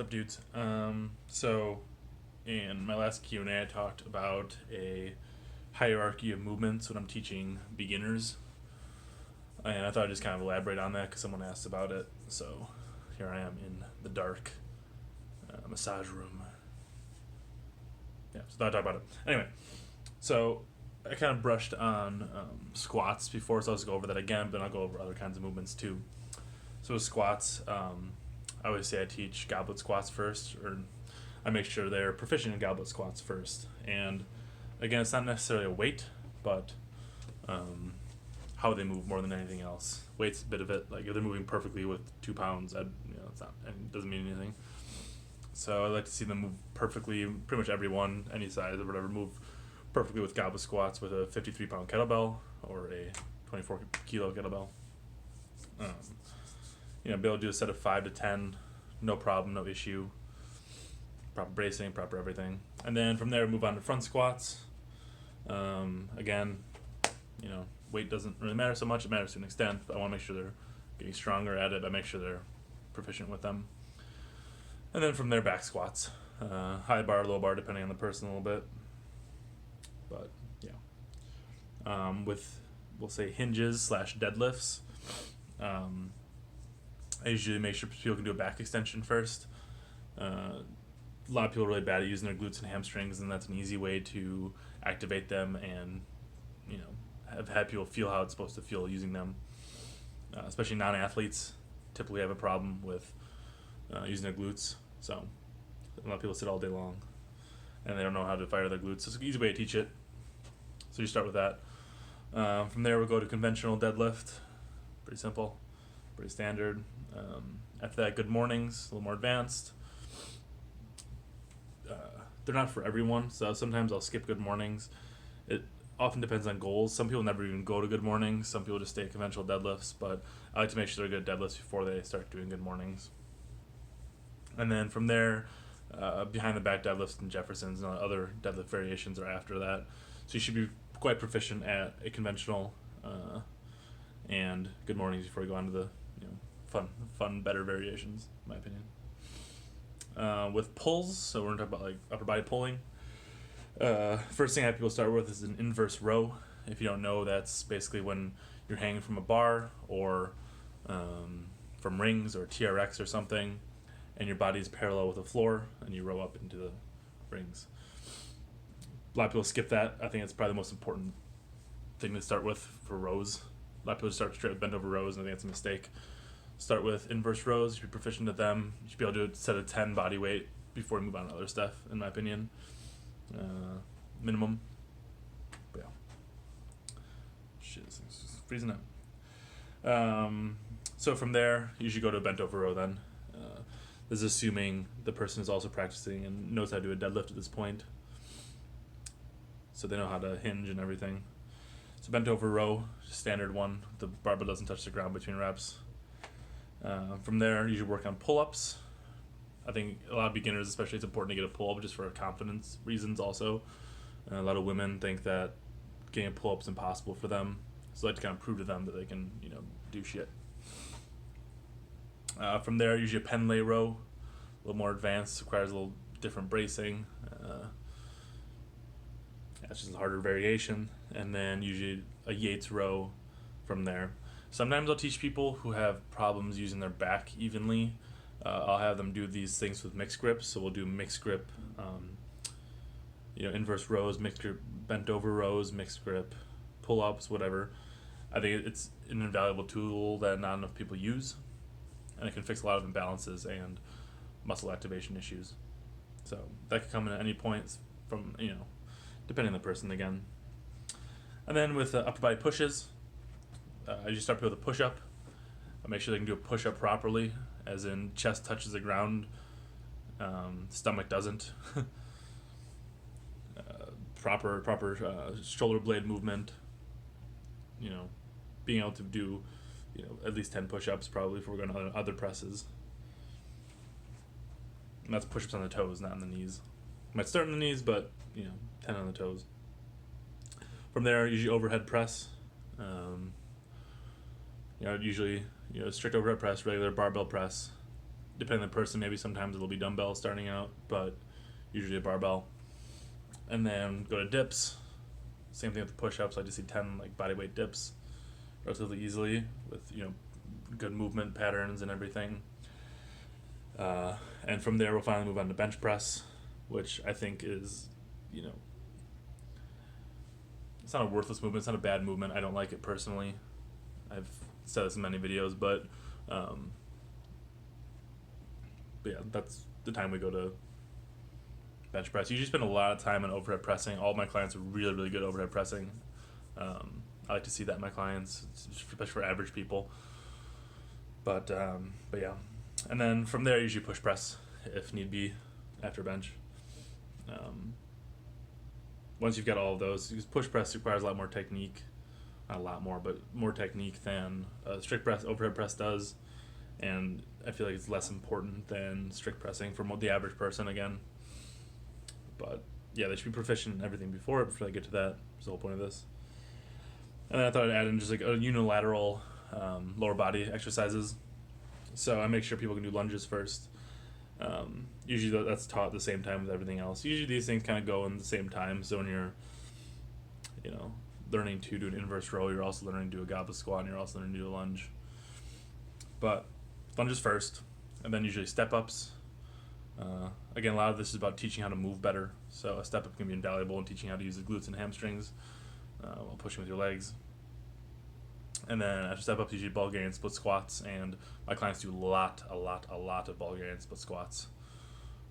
What's up, dudes? So in my last Q&A, I talked about a hierarchy of movements when I'm teaching beginners, and I thought I'd just kind of elaborate on that because someone asked about it. So here I am in the dark massage room. Yeah, so I thought I'd talk about it. Anyway, so I kind of brushed on squats before, so I'll just go over that again, but I'll go over other kinds of movements too. So with squats, I always say I teach goblet squats first, or I make sure they're proficient in goblet squats first. And again, it's not necessarily a weight, but how they move more than anything else. Weight's a bit of it. Like if they're moving perfectly with 2 pounds, it's not, it doesn't mean anything. So I like to see them move perfectly, pretty much everyone, any size or whatever, move perfectly with goblet squats with a 53-pound kettlebell or a 24-kilo kettlebell. Be able to do a set of 5 to 10, no problem, no issue. Proper bracing, proper everything. And then from there, move on to front squats. Again, weight doesn't really matter so much. It matters to an extent, but I want to make sure they're getting stronger at it. I make sure they're proficient with them. And then from there, back squats. High bar, low bar, depending on the person a little bit. But, yeah. We'll say hinges / deadlifts. I usually make sure people can do a back extension first. A lot of people are really bad at using their glutes and hamstrings, and that's an easy way to activate them and, have had people feel how it's supposed to feel using them. Especially non-athletes typically have a problem with using their glutes. So a lot of people sit all day long, and they don't know how to fire their glutes. So it's an easy way to teach it. So you start with that. From there, we'll go to conventional deadlift. Pretty simple, pretty standard. After that, good mornings, a little more advanced. They're not for everyone, so sometimes I'll skip good mornings. It often depends on goals. Some people never even go to good mornings. Some people just stay at conventional deadlifts, but I like to make sure they're good deadlifts before they start doing good mornings. And then from there, behind the back deadlifts and Jeffersons and other deadlift variations are after that. So you should be quite proficient at a conventional and good mornings before you go on to the fun, better variations, in my opinion. With pulls, so we're going to talk about like upper body pulling. First thing I have people start with is an inverse row. If you don't know, that's basically when you're hanging from a bar or from rings or TRX or something, and your body is parallel with the floor, and you row up into the rings. A lot of people skip that. I think it's probably the most important thing to start with for rows. A lot of people start straight with bent over rows, and I think that's a mistake. Start with inverse rows. You should be proficient at them. You should be able to do a set of 10 body weight before you move on to other stuff, in my opinion. Minimum. But yeah. Shit, this thing's just freezing up. So from there, you should go to a bent over row then. This is assuming the person is also practicing and knows how to do a deadlift at this point. So they know how to hinge and everything. So bent over row, standard one. The barbell doesn't touch the ground between reps. From there, you should work on pull-ups. I think a lot of beginners, especially, it's important to get a pull-up just for confidence reasons also. A lot of women think that getting a pull-up is impossible for them. So I like to kind of prove to them that they can, do shit. From there, usually a pen lay row, a little more advanced, requires a little different bracing. That's just a harder variation. And then usually a Yates row from there. Sometimes I'll teach people who have problems using their back evenly. I'll have them do these things with mixed grips. So we'll do mixed grip, inverse rows, mixed grip, bent over rows, mixed grip, pull-ups, whatever. I think it's an invaluable tool that not enough people use, and it can fix a lot of imbalances and muscle activation issues. So that could come in at any point from, depending on the person again. And then with upper body pushes, I usually start people with a push-up. I make sure they can do a push-up properly, as in chest touches the ground, stomach doesn't. Proper shoulder blade movement. Being able to do, at least 10 push-ups probably if we're going to other presses. And that's push-ups on the toes, not on the knees. Might start on the knees, but 10 on the toes. From there, usually overhead press. Usually, strict overhead press, regular barbell press, depending on the person, maybe sometimes it'll be dumbbells starting out, but usually a barbell. And then go to dips. Same thing with the push-ups. I just see 10 like body weight dips relatively easily with, you know, good movement patterns and everything. And from there, we'll finally move on to bench press, which I think is, you know, it's not a worthless movement. It's not a bad movement. I don't like it personally. I've said this in many videos, but yeah, that's the time we go to bench press. You usually spend a lot of time on overhead pressing. All my clients are really, really good overhead pressing. I like to see that in my clients, especially for average people. But yeah, and then from there, I usually push press if need be after bench. Once you've got all of those, because push press requires a lot more technique, not a lot more, but more technique than strict press, overhead press does, and I feel like it's less important than strict pressing for the average person again. But yeah, they should be proficient in everything before I get to that. That's the whole point of this. And then I thought I'd add in just like a unilateral lower body exercises. So I make sure people can do lunges first. Usually that's taught at the same time with everything else. Usually these things kind of go in the same time. So when you're, you know, learning to do an inverse row, you're also learning to do a goblet squat, and you're also learning to do a lunge. But lunges first, and then usually step-ups. Again, a lot of this is about teaching how to move better. So a step-up can be invaluable in teaching how to use the glutes and hamstrings while pushing with your legs. And then after step-ups, usually Bulgarian split squats, and my clients do a lot of Bulgarian split squats.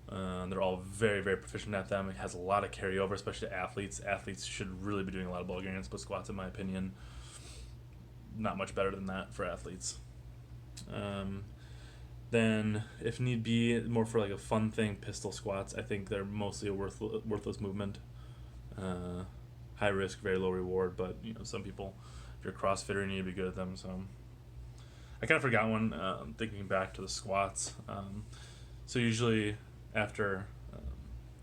They're all very, very proficient at them. It has a lot of carryover, especially to athletes. Athletes should really be doing a lot of Bulgarian split squats, in my opinion. Not much better than that for athletes. Then, if need be, more for like a fun thing, pistol squats. I think they're mostly a worthless movement. High risk, very low reward, but you know, some people, if you're a CrossFitter, you need to be good at them. So I kind of forgot one, thinking back to the squats. So usually after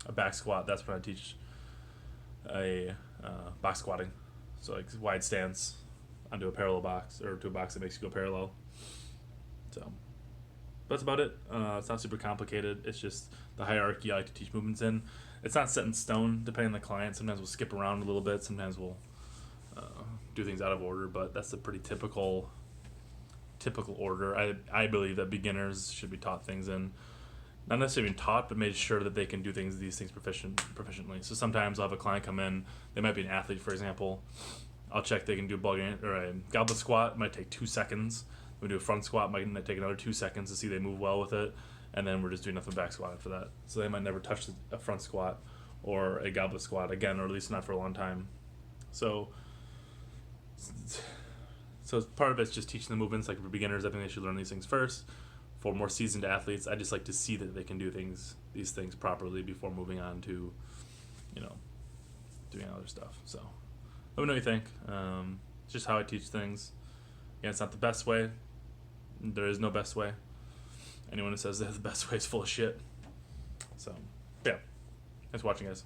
a back squat, that's when I teach a box squatting. So like wide stance onto a parallel box, or to a box that makes you go parallel. So that's about it. It's not super complicated. It's just the hierarchy I like to teach movements in. It's not set in stone, depending on the client. Sometimes we'll skip around a little bit. Sometimes we'll do things out of order, but that's a pretty typical order. I believe that beginners should be taught things in, not necessarily even taught, but made sure that they can do these things proficiently. So sometimes I'll have a client come in. They might be an athlete, for example. I'll check they can do Bulgarian or a goblet squat. It might take 2 seconds. We do a front squat, might take another 2 seconds to see they move well with it, and then we're just doing nothing back squat after that. So they might never touch a front squat or a goblet squat again, or at least not for a long time. So part of it's just teaching the movements. Like for beginners, I think they should learn these things first. For more seasoned athletes, I just like to see that they can do these things properly before moving on to, you know, doing other stuff. So let me know what you think. It's just how I teach things. Again, it's not the best way. There is no best way. Anyone who says they have the best way is full of shit. So, yeah. Thanks for watching, guys.